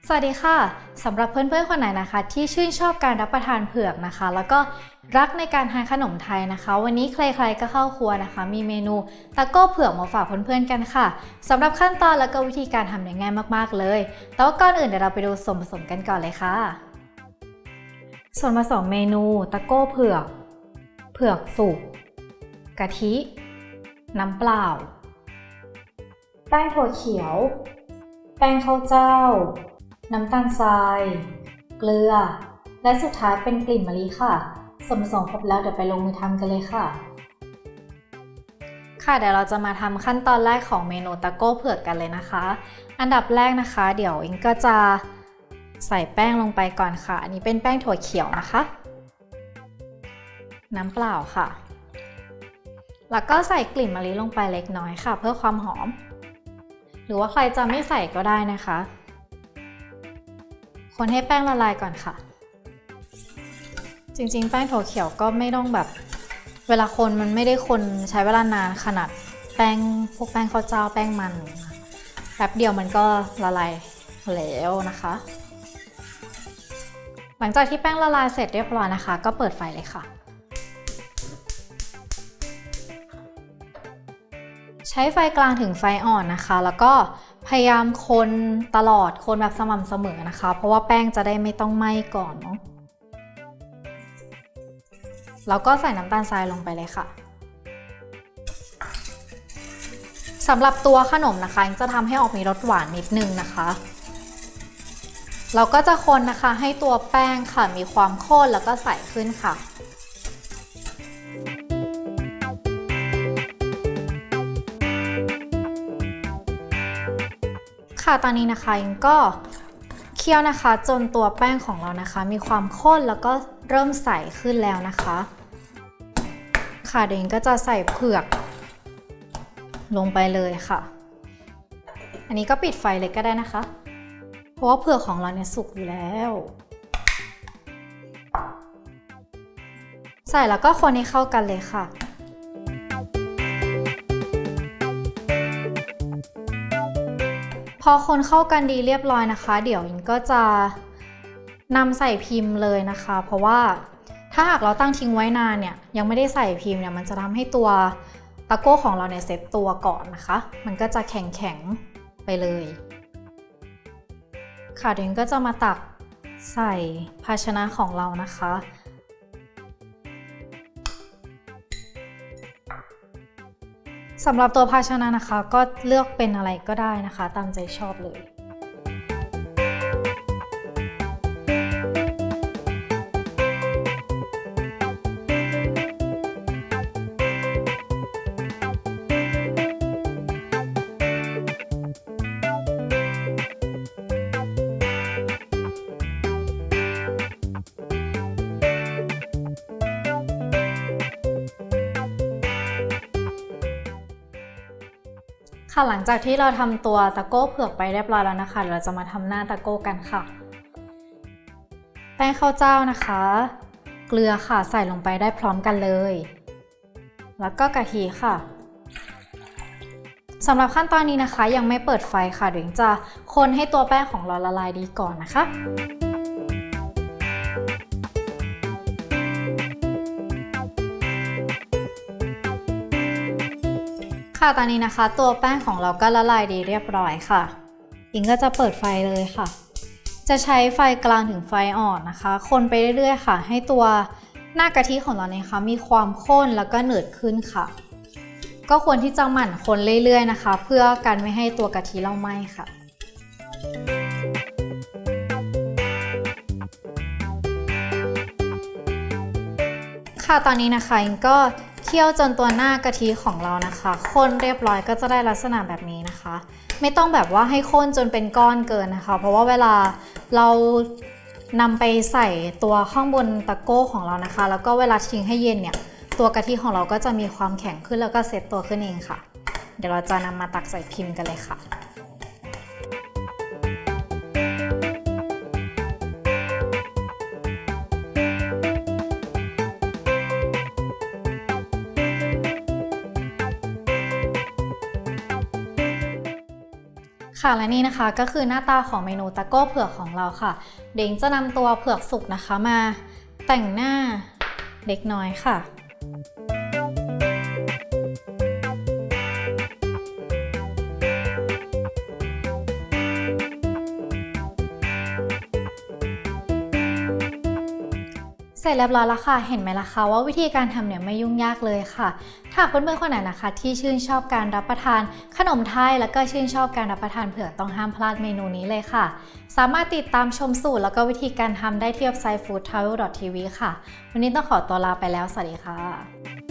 สวัสดีค่ะสำหรับเพื่อนๆคนไหนนะคะที่ชื่นชอบการรับประทานเผือกนะคะแล้วก็รักในการทานขนมไทยนะคะวันนี้ใครๆก็เข้าครัวนะคะมีเมนูตะโก้เผือกมาฝากเพื่อนๆกันค่ะสำหรับขั้นตอนและก็วิธีการทำเนี่ยง่ายมากๆเลยแต่ว่าก่อนอื่นเดี๋ยวเราไปดูส่วนผสมกันก่อนเลยค่ะส่วนผสมเมนูตะโก้เผือกสุกกะทิน้ำเปล่าแป้งถั่วเขียวแป้งข้าวเจ้าน้ำตาลทรายเกลือและสุดท้ายเป็นกลิ่นมะลิค่ะส่วนผสมครบแล้วเดี๋ยวไปลงมือทำกันเลยค่ะเดี๋ยวเราจะมาทำขั้นตอนแรกของเมนูตะโก้เผือกกันเลยนะคะอันดับแรกนะคะเดี๋ยวอิงก็จะใส่แป้งลงไปก่อนค่ะอันนี้เป็นแป้งถั่วเขียวนะคะน้ำเปล่าค่ะแล้วก็ใส่กลิ่นมะลิลงไปเล็กน้อยค่ะเพื่อความหอมหรือว่าใครจะไม่ใส่ก็ได้นะคะคนให้แป้งละลายก่อนค่ะจริงๆแป้งถั่วเขียวก็ไม่ต้องแบบเวลาคนมันไม่ได้คนใช้เวลานานขนาดแป้งพวกแป้งข้าวเจ้าแป้งมันแป๊บเดียวมันก็ละลายแล้วนะคะหลังจากที่แป้งละลายเสร็จเรียบร้อยนะคะก็เปิดไฟเลยค่ะใช้ไฟกลางถึงไฟอ่อนนะคะแล้วก็พยายามคนตลอดคนแบบสม่ำเสมอนะคะเพราะว่าแป้งจะได้ไม่ต้องไหม้ก่อนเนาะแล้วก็ใส่น้ำตาลทรายลงไปเลยค่ะสำหรับตัวขนมนะคะจะทำให้ออกมีรสหวานนิดนึงนะคะเราก็จะคนนะคะให้ตัวแป้งค่ะมีความข้นแล้วก็ใสขึ้นค่ะตอนนี้นะคะอิงก็เคี่ยวนะคะจนตัวแป้งของเรานะคะมีความข้นแล้วก็เริ่มใสขึ้นแล้วนะคะเดี๋ยวอิงก็จะใส่เผือกลงไปเลยค่ะอันนี้ก็ปิดไฟเลยก็ได้นะคะเพราะว่าเผือกของเราเนี่ยสุกอยู่แล้วใส่แล้วก็คนให้เข้ากันเลยค่ะพอคนเข้ากันดีเรียบร้อยนะคะเดี๋ยวอินก็จะนำใส่พิมพ์เลยนะคะเพราะว่าถ้าหากเราตั้งทิ้งไว้นานเนี่ยยังไม่ได้ใส่พิมพ์เนี่ยมันจะทำให้ตัวตะโก้ของเราเนี่ยเซตตัวก่อนนะคะมันก็จะแข็งๆไปเลยเดี๋ยวอินก็จะมาตักใส่ภาชนะของเรานะคะสำหรับตัวภาชนะนะคะก็เลือกเป็นอะไรก็ได้นะคะตามใจชอบเลยหลังจากที่เราทำตัวตะโก้เผือกไปเรียบร้อยแล้วนะคะเราจะมาทำหน้าตะโก้กันค่ะแป้งข้าวเจ้านะคะเกลือค่ะใส่ลงไปได้พร้อมกันเลยแล้วก็กะทิค่ะสำหรับขั้นตอนนี้นะคะยังไม่เปิดไฟค่ะเดี๋ยวจะคนให้ตัวแป้งของเราละลายดีก่อนนะคะตอนนี้นะคะตัวแป้งของเราก็ละลายดีเรียบร้อยค่ะอิงก็จะเปิดไฟเลยค่ะจะใช้ไฟกลางถึงไฟอ่อนนะคะคนไปเรื่อยๆค่ะให้ตัวหน้ากะทิของเราเนี่ยค่ะมีความข้นแล้วก็หนืดขึ้นค่ะก็ควรที่จะหมั่นคนเรื่อยๆนะคะเพื่อกันไม่ให้ตัวกะทิเราไหม้ค่ะตอนนี้นะคะอิงก็เคี่ยวจนตัวหน้ากะทิของเรานะคะข้นเรียบร้อยก็จะได้ลักษณะแบบนี้นะคะไม่ต้องแบบว่าให้ข้นจนเป็นก้อนเกินนะคะเพราะว่าเวลาเรานำไปใส่ตัวข้างบนตะโก้ของเรานะคะแล้วก็เวลาทิ้งให้เย็นเนี่ยตัวกะทิของเราก็จะมีความแข็งขึ้นแล้วก็เซตตัวขึ้นเองค่ะเดี๋ยวเราจะนำมาตักใส่พิมพ์กันเลยค่ะ ค่ะและนี่นะคะก็คือหน้าตาของเมนูตะโก้เผือกของเราค่ะเด็กจะนำตัวเผือกสุกนะคะมาแต่งหน้าเล็กน้อยค่ะเสร็จเรียบร้อยแล้วค่ะเห็นไหมล่ะคะว่าวิธีการทำเนี่ยไม่ยุ่งยากเลยค่ะถ้าเพื่อนๆคนไหนนะคะที่ชื่นชอบการรับประทานขนมไทยแล้วก็ชื่นชอบการรับประทานเผือกต้องห้ามพลาดเมนูนี้เลยค่ะสามารถติดตามชมสูตรแล้วก็วิธีการทำได้ที่เว็บไซต์ foodtravel.tv ค่ะวันนี้ต้องขอตัวลาไปแล้วสวัสดีค่ะ